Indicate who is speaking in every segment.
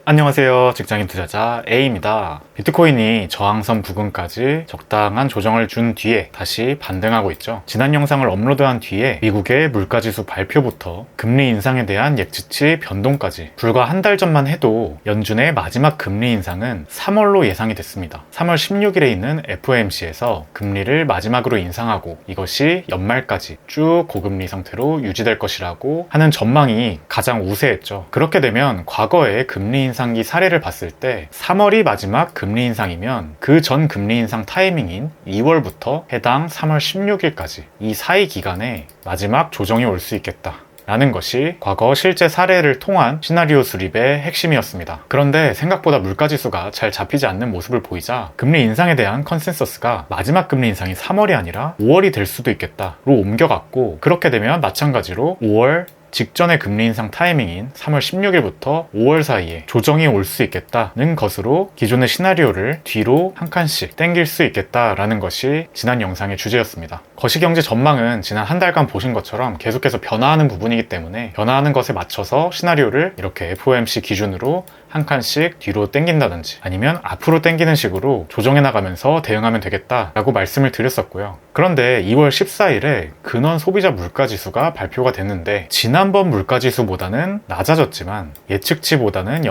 Speaker 1: 안녕하세요. 직장인 투자자 A입니다. 비트코인이 저항선 부근까지 적당한 조정을 준 뒤에 다시 반등하고 있죠. 지난 영상을 업로드한 뒤에 미국의 물가지수 발표부터 금리 인상에 대한 예측치 변동까지 불과 한 달 전만 해도 연준의 마지막 금리 인상은 3월로 예상이 됐습니다. 3월 16일에 있는 FOMC에서 금리를 마지막으로 인상하고 이것이 연말까지 쭉 고금리 상태로 유지될 것이라고 하는 전망이 가장 우세했죠. 그렇게 되면 과거의 금리 인상기 사례를 봤을 때 3월이 마지막 금리 인상이면 그 전 금리 인상 타이밍인 2월부터 해당 3월 16일까지 이 사이 기간에 마지막 조정이 올 수 있겠다 라는 것이 과거 실제 사례를 통한 시나리오 수립의 핵심이었습니다. 그런데 생각보다 물가지수가 잘 잡히지 않는 모습을 보이자 금리 인상에 대한 컨센서스가 마지막 금리 인상이 3월이 아니라 5월이 될 수도 있겠다로 옮겨갔고, 그렇게 되면 마찬가지로 5월 직전의 금리 인상 타이밍인 3월 16일부터 5월 사이에 조정이 올 수 있겠다는 것으로 기존의 시나리오를 뒤로 한 칸씩 당길 수 있겠다라는 것이 지난 영상의 주제였습니다. 거시경제 전망은 지난 한 달간 보신 것처럼 계속해서 변화하는 부분이기 때문에 변화하는 것에 맞춰서 시나리오를 이렇게 FOMC 기준으로 한 칸씩 뒤로 당긴다든지 아니면 앞으로 당기는 식으로 조정해 나가면서 대응하면 되겠다라고 말씀을 드렸었고요. 그런데 2월 14일에 근원 소비자 물가지수가 발표가 됐는데 지난번 물가지수보다는 낮아졌지만 예측치보다는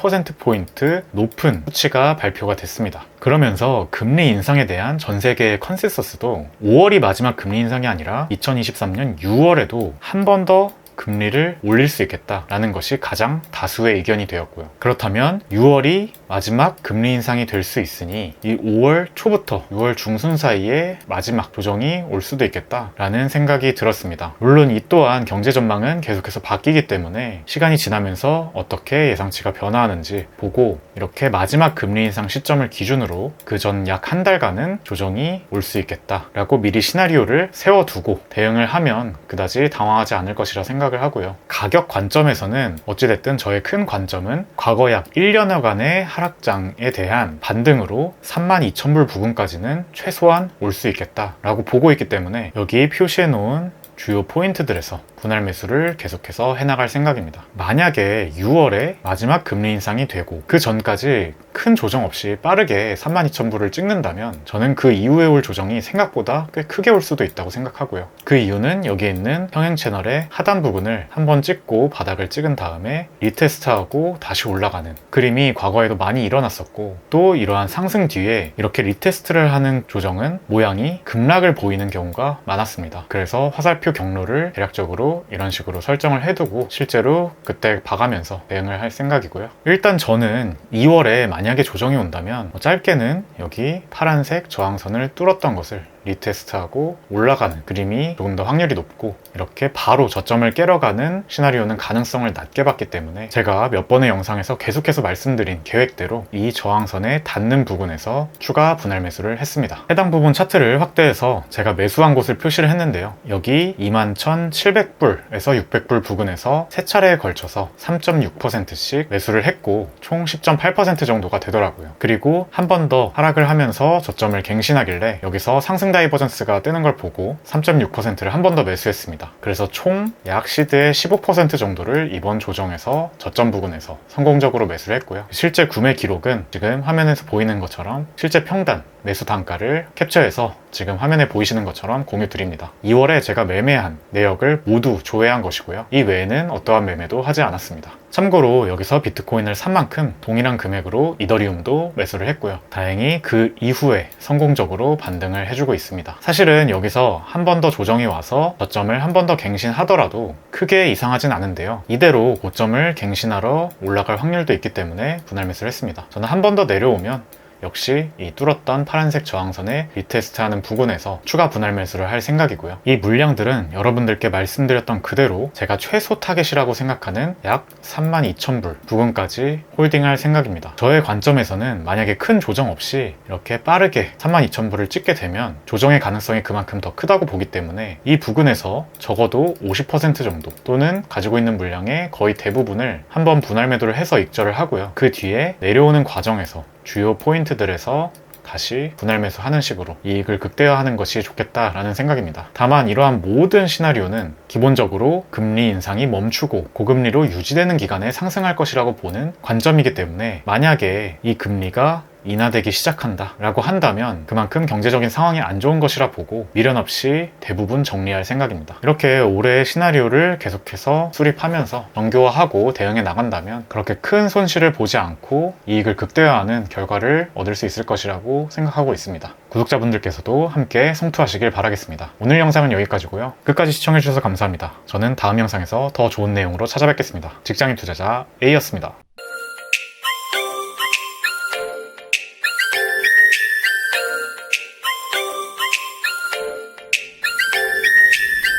Speaker 1: 0.1%포인트 높은 수치가 발표가 됐습니다. 그러면서 금리 인상에 대한 전 세계의 컨센서스도 5월이 마지막 금리 인상이 아니라 2023년 6월에도 한 번 더 금리를 올릴 수 있겠다라는 것이 가장 다수의 의견이 되었고요. 그렇다면 6월이 마지막 금리 인상이 될 수 있으니 이 5월 초부터 6월 중순 사이에 마지막 조정이 올 수도 있겠다라는 생각이 들었습니다. 물론 이 또한 경제 전망은 계속해서 바뀌기 때문에 시간이 지나면서 어떻게 예상치가 변화하는지 보고 이렇게 마지막 금리 인상 시점을 기준으로 그 전 약 한 달간은 조정이 올 수 있겠다라고 미리 시나리오를 세워두고 대응을 하면 그다지 당황하지 않을 것이라 생각을 하고요. 가격 관점에서는 어찌됐든 저의 큰 관점은 과거 약 1년여간의 하락장에 대한 반등으로 32,000불 부근까지는 최소한 올 수 있겠다라고 보고 있기 때문에 여기 표시해 놓은 주요 포인트들에서 분할 매수를 계속해서 해나갈 생각입니다. 만약에 6월에 마지막 금리 인상이 되고 그 전까지 큰 조정 없이 빠르게 32,000불을 찍는다면 저는 그 이후에 올 조정이 생각보다 꽤 크게 올 수도 있다고 생각하고요. 그 이유는 여기에 있는 평행 채널의 하단 부분을 한번 찍고 바닥을 찍은 다음에 리테스트하고 다시 올라가는 그림이 과거에도 많이 일어났었고, 또 이러한 상승 뒤에 이렇게 리테스트를 하는 조정은 모양이 급락을 보이는 경우가 많았습니다. 그래서 화살표 경로를 대략적으로 이런 식으로 설정을 해두고 실제로 그때 봐가면서 대응을 할 생각이고요. 일단 저는 2월에 만약에 조정이 온다면 짧게는 여기 파란색 저항선을 뚫었던 것을 리테스트하고 올라가는 그림이 조금 더 확률이 높고, 이렇게 바로 저점을 깨러가는 시나리오는 가능성을 낮게 봤기 때문에 제가 몇 번의 영상에서 계속해서 말씀드린 계획대로 이 저항선에 닿는 부분에서 추가 분할 매수를 했습니다. 해당 부분 차트를 확대해서 제가 매수한 곳을 표시를 했는데요. 여기 21,700불에서 600불 부근에서 세 차례에 걸쳐서 3.6%씩 매수를 했고 총 10.8% 정도가 되더라고요. 그리고 한 번 더 하락을 하면서 저점을 갱신하길래 여기서 상승 다이버전스가 뜨는 걸 보고 3.6%를 한 번 더 매수했습니다. 그래서 총 약 시드의 15% 정도를 이번 조정에서 저점 부근에서 성공적으로 매수를 했고요. 실제 구매 기록은 지금 화면에서 보이는 것처럼 실제 평단 매수 단가를 캡처해서 지금 화면에 보이시는 것처럼 공유 드립니다. 2월에 제가 매매한 내역을 모두 조회한 것이고요. 이 외에는 어떠한 매매도 하지 않았습니다. 참고로 여기서 비트코인을 산 만큼 동일한 금액으로 이더리움도 매수를 했고요. 다행히 그 이후에 성공적으로 반등을 해주고 있습니다. 사실은 여기서 한 번 더 조정이 와서 저점을 한 번 더 갱신하더라도 크게 이상하진 않은데요. 이대로 고점을 갱신하러 올라갈 확률도 있기 때문에 분할 매수를 했습니다. 저는 한 번 더 내려오면 역시 이 뚫었던 파란색 저항선에 리테스트하는 부근에서 추가 분할 매수를 할 생각이고요. 이 물량들은 여러분들께 말씀드렸던 그대로 제가 최소 타겟이라고 생각하는 약 32,000불 부근까지 홀딩할 생각입니다. 저의 관점에서는 만약에 큰 조정 없이 이렇게 빠르게 32,000불을 찍게 되면 조정의 가능성이 그만큼 더 크다고 보기 때문에 이 부근에서 적어도 50% 정도 또는 가지고 있는 물량의 거의 대부분을 한번 분할 매도를 해서 익절을 하고요. 그 뒤에 내려오는 과정에서 주요 포인트들에서 다시 분할 매수하는 식으로 이익을 극대화하는 것이 좋겠다라는 생각입니다. 다만 이러한 모든 시나리오는 기본적으로 금리 인상이 멈추고 고금리로 유지되는 기간에 상승할 것이라고 보는 관점이기 때문에, 만약에 이 금리가 인하되기 시작한다 라고 한다면 그만큼 경제적인 상황이 안 좋은 것이라 보고 미련 없이 대부분 정리할 생각입니다. 이렇게 올해의 시나리오를 계속해서 수립하면서 정교화하고 대응해 나간다면 그렇게 큰 손실을 보지 않고 이익을 극대화하는 결과를 얻을 수 있을 것이라고 생각하고 있습니다. 구독자분들께서도 함께 성투하시길 바라겠습니다. 오늘 영상은 여기까지고요. 끝까지 시청해주셔서 감사합니다. 저는 다음 영상에서 더 좋은 내용으로 찾아뵙겠습니다. 직장인 투자자 A였습니다.